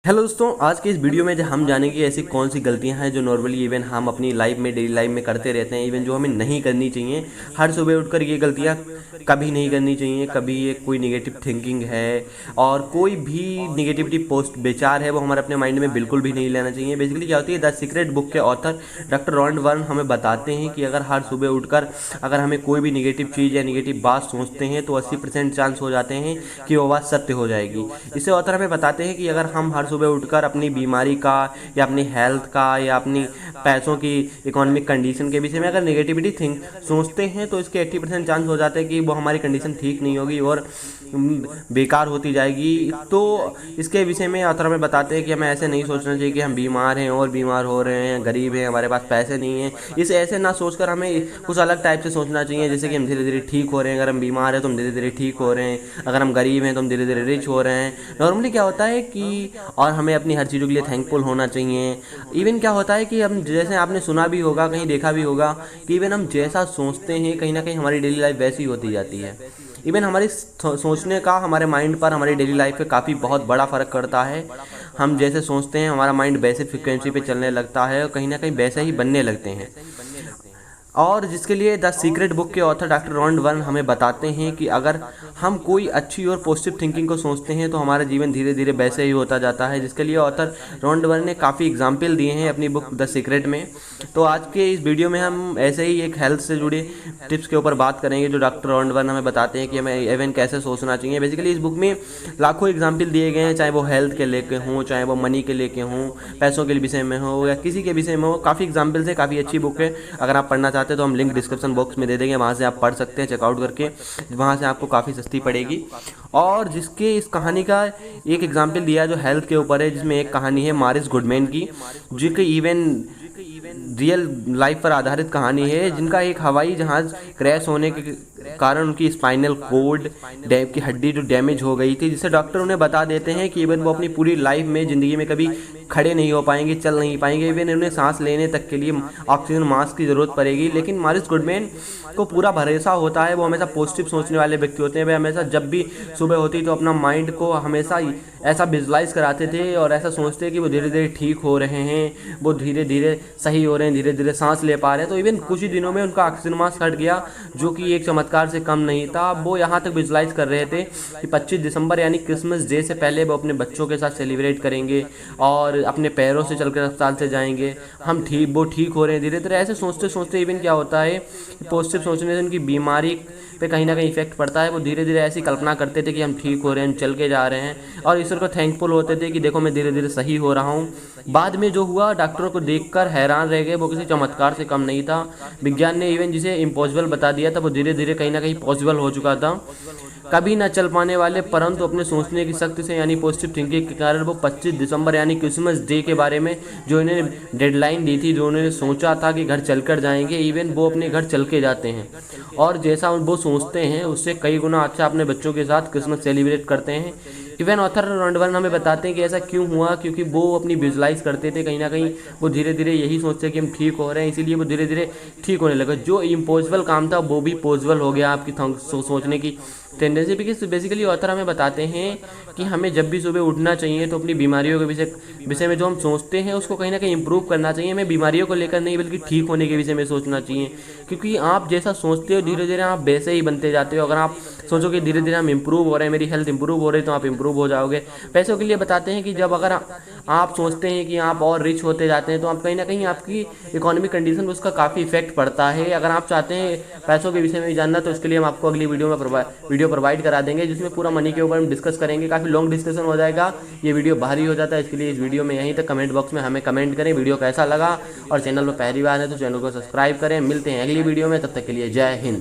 Hello दोस्तों, आज के इस वीडियो में जो हम जानेंगे ऐसी कौन सी गलतियां हैं जो नॉर्मली इवन हम अपनी लाइफ में डेली लाइफ में करते रहते हैं, इवन जो हमें नहीं करनी चाहिए। हर सुबह उठकर ये गलतियां कभी नहीं करनी चाहिए। कभी ये कोई निगेटिव थिंकिंग है और कोई भी निगेटिविटी पोस्ट विचार है वो हमारे अपने माइंड में बिल्कुल भी नहीं लेना चाहिए। बेसिकली क्या होती है, द सीक्रेट बुक के ऑथर डॉक्टर रॉन वर्न हमें बताते हैं कि अगर हर सुबह उठकर अगर हमें कोई भी निगेटिव चीज़ या निगेटिव बात सोचते हैं तो 80% चांस हो जाते हैं कि वो बात सत्य हो जाएगी। इसे ऑथर हमें बताते हैं कि अगर हम हर सुबह उठकर अपनी बीमारी का या अपनी हेल्थ का या अपनी पैसों की इकोनॉमिक कंडीशन के विषय में अगर नेगेटिविटी थिंक सोचते हैं तो इसके 80% चांस हो जाते हैं कि वो हमारी कंडीशन ठीक नहीं होगी और बेकार होती जाएगी। तो इसके विषय में ऑथर हमें बताते हैं कि हमें ऐसे नहीं सोचना चाहिए कि हम बीमार हैं और बीमार हो रहे हैं, गरीब हैं, हमारे पास पैसे नहीं हैं। इसे ऐसे ना सोचकर हमें कुछ अलग टाइप से सोचना चाहिए, जैसे कि हम धीरे धीरे ठीक हो रहे हैं। अगर हम बीमार हैं तो हम धीरे धीरे ठीक हो रहे हैं, अगर हम गरीब हैं तो हम धीरे धीरे रिच हो रहे हैं। नॉर्मली क्या होता है कि और हमें अपनी हर चीज़ों के लिए थैंकफुल होना चाहिए। इवन क्या होता है कि हम जैसे आपने सुना भी होगा, कहीं देखा भी होगा कि इवन हम जैसा सोचते हैं कहीं ना कहीं हमारी डेली लाइफ वैसी होती जाती है। इवन हमारी सोचने का हमारे माइंड पर हमारी डेली लाइफ पे काफ़ी बहुत बड़ा फ़र्क करता है। हम जैसे सोचते हैं हमारा माइंड वैसे फ्रिक्वेंसी पे चलने लगता है और कहीं ना कहीं वैसे ही बनने लगते हैं। और जिसके लिए द सीक्रेट बुक के ऑथर डॉक्टर रॉन वर्न हमें बताते हैं कि अगर हम कोई अच्छी और पॉजिटिव थिंकिंग को सोचते हैं तो हमारा जीवन धीरे धीरे वैसे ही होता जाता है। जिसके लिए ऑथर रॉन वर्न ने काफ़ी एग्जाम्पल दिए हैं अपनी बुक द सीक्रेट में। तो आज के इस वीडियो में हम ऐसे ही एक हेल्थ से जुड़े टिप्स के ऊपर बात करेंगे जो डॉक्टर रॉन वर्न हमें बताते हैं कि हमें इवन कैसे सोचना चाहिए। बेसिकली इस बुक में लाखों एग्जाम्पल दिए गए हैं, चाहे वो हेल्थ के लेके हों, चाहे वो मनी के लेके हों, पैसों के विषय में हो या किसी के विषय में हो। काफ़ी एग्जाम्पल्स है, काफ़ी अच्छी बुक है। अगर आप पढ़ना चाहते हैं तो हम लिंक डिस्क्रिप्शन बॉक्स में दे देंगे, वहाँ से आप पढ़ सकते हैं चेकआउट करके। वहाँ से आपको काफ़ी सस्ती पड़ेगी। और जिसके इस कहानी का एक एग्जाम्पल दिया जो हेल्थ के ऊपर है, जिसमें एक कहानी है मॉरिस गुडमैन की, जो कि इवन रियल लाइफ पर आधारित कहानी है, जिनका एक हवाई जहाज़ क्रैश होने के कारण उनकी स्पाइनल कोड की हड्डी जो डैमेज हो गई थी, जिससे डॉक्टर उन्हें बता देते हैं कि इवन वो अपनी पूरी लाइफ में ज़िंदगी में कभी खड़े नहीं हो पाएंगे, चल नहीं पाएंगे। इवन उन्हें सांस लेने तक के लिए ऑक्सीजन मास्क की ज़रूरत पड़ेगी। लेकिन मॉरिस गुडमैन को पूरा भरोसा होता है, वो हमेशा पॉजिटिव सोचने वाले व्यक्ति होते हैं। वे हमेशा जब भी सुबह होती तो अपना माइंड को हमेशा ऐसा विजुलाइज कराते थे और ऐसा सोचते हैं कि वो धीरे धीरे ठीक हो रहे हैं, वो धीरे धीरे सही हो रहे हैं, धीरे धीरे सांस ले पा रहे हैं। तो इवन कुछ ही दिनों में उनका ऑक्सीजन मास्क हट गया, जो कि एक चमत्कार से कम नहीं था। वो यहाँ तक विजुलाइज कर रहे थे कि 25 दिसंबर यानी क्रिसमस डे से पहले वो अपने बच्चों के साथ सेलिब्रेट करेंगे और अपने पैरों से चलकर अस्पताल से जाएंगे। वो ठीक हो रहे हैं धीरे धीरे। ऐसे सोचते सोचते इवन क्या होता है, पॉजिटिव सोचने से उनकी बीमारी पे कहीं ना कहीं इफेक्ट पड़ता है। वो धीरे धीरे ऐसी कल्पना करते थे कि हम ठीक हो रहे हैं, हम चल के जा रहे हैं, और ईश्वर को थैंकफुल होते थे कि देखो मैं धीरे धीरे सही हो रहा हूँ। बाद में जो हुआ, डॉक्टरों को देखकर हैरान रह गए, वो किसी चमत्कार से कम नहीं था। विज्ञान ने इवन जिसे इम्पॉसिबल बता दिया था वो धीरे धीरे कहीं ना कहीं पॉसिबल हो चुका था। कभी ना चल पाने वाले परंतु अपने सोचने की शक्ति से यानी पॉजिटिव थिंकिंग के कारण वो 25 दिसंबर यानी क्रिसमस डे के बारे में जो इन्हें डेडलाइन दी थी, जो उन्होंने सोचा था कि घर चलकर जाएंगे, इवन वो अपने घर चल के जाते हैं और जैसा वो सोचते हैं उससे कई गुना अच्छा अपने बच्चों के साथ क्रिसमस सेलिब्रेट करते हैं। इवन ऑथर रॉन वर्न हमें बताते हैं कि ऐसा क्यों हुआ, क्योंकि वो अपनी विजुलाइज करते थे, कहीं ना कहीं वो धीरे धीरे यही सोचते हैं कि हम ठीक हो रहे हैं, इसीलिए वो धीरे धीरे ठीक होने लगे। जो इम्पॉसिबल काम था वो भी पॉसिबल हो गया आपकी सोचने की टेंडेंसी। बिकॉज बेसिकली ऑथर हमें बताते हैं कि हमें जब भी सुबह उठना चाहिए तो अपनी बीमारियों के विषय में जो हम सोचते हैं उसको कहीं ना कहीं इंप्रूव करना चाहिए। हमें बीमारियों को लेकर नहीं बल्कि ठीक होने के विषय में सोचना चाहिए, क्योंकि आप जैसा सोचते हो धीरे धीरे आप वैसे ही बनते जाते हो। अगर आप सोचो कि धीरे धीरे हम इंप्रूव हो रहे हैं, मेरी हेल्थ इंप्रूव हो रही है, तो आप इंप्रूव हो जाओगे। पैसों के लिए बताते हैं कि जब अगर आप सोचते हैं कि आप और रिच होते जाते हैं तो आप कहीं ना कहीं आपकी इकोनॉमिक कंडीशन पर उसका काफ़ी इफेक्ट पड़ता है। अगर आप चाहते हैं पैसों के विषय में जानना तो इसके लिए हम आपको अगली वीडियो में वीडियो प्रोवाइड करा देंगे, जिसमें पूरा मनी के ऊपर हम डिस्कस करेंगे। काफ़ी लॉन्ग डिस्कशन हो जाएगा, ये वीडियो भारी हो जाता है, इसके लिए इस वीडियो में यहीं तक। कमेंट बॉक्स में हमें कमेंट करें वीडियो कैसा लगा, और चैनल पर पहली बार है तो चैनल को सब्सक्राइब करें। मिलते हैं अगली वीडियो में, तब तक के लिए जय हिंद।